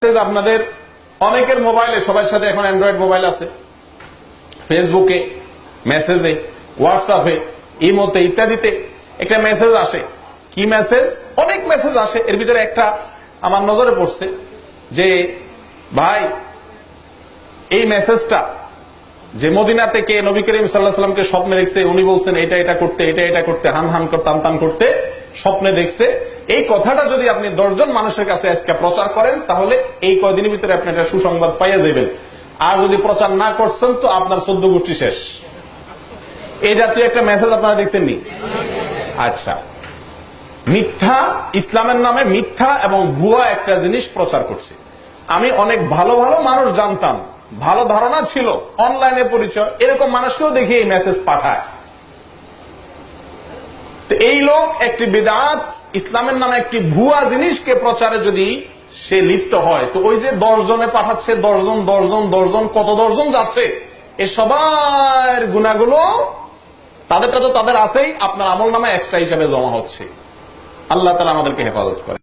আপনাদের অনেকের মোবাইলে, সবার সাথে এখন অ্যান্ড্রয়েড মোবাইল আছে, ফেসবুকে, মেসেজে, হোয়াটসঅ্যাপে, ইমোতে ইত্যাদিতে একটা মেসেজ আসে। কি মেসেজ? অনেক মেসেজ আসে। এর ভিতরে একটা আমার নজরে পড়ছে যে ভাই, এই মেসেজটা যে মদিনা থেকে নবী করিম সাল্লাল্লাহু আলাইহি ওয়াসাল্লামকে স্বপ্নে দেখছে, উনি বলছেন এটা এটা করতে, এটা এটা করতে, হান হান করতে, তান তান করতে স্বপ্নে দেখছে, এই কথাটা যদি আপনি 10 জন মানুষের কাছে আজকে প্রচার করেন তাহলে এই কয়দিনের ভিতরে আপনি একটা সুসংবাদ পাইয়া যাবেন। আর যদি প্রচার না করছেন তো আপনার 14 গোষ্ঠী শেষ। এই জাতীয় একটা মেসেজ আপনারা দেখছেন নি? আচ্ছা, মিথ্যা, ইসলামের নামে মিথ্যা এবং ভুয়া একটা জিনিস প্রচার করছে। আমি অনেক ভালো ভালো মানুষ জানতাম, ভালো ধারণা ছিল, অনলাইনে পরিচয়, এরকম মানুষকেও দেখি এই মেসেজ পাঠায়। তো এই লোক একটি বিদআত, ইসলামের নামে একটি ভুয়া জিনিসকে প্রচারে যদি সে লিপ্ত হয়, তো ওই যে 10 জনে পাঠাচ্ছে, 10 জন কত 10 জন যাচ্ছে, এ সবার গুনাহগুলো তাদেরটা তো তাদের আছেই, আপনার আমল নামে এক্সট্রা হিসাবে জমা হচ্ছে। আল্লাহ তাআলা আমাদেরকে হেফাজত করে।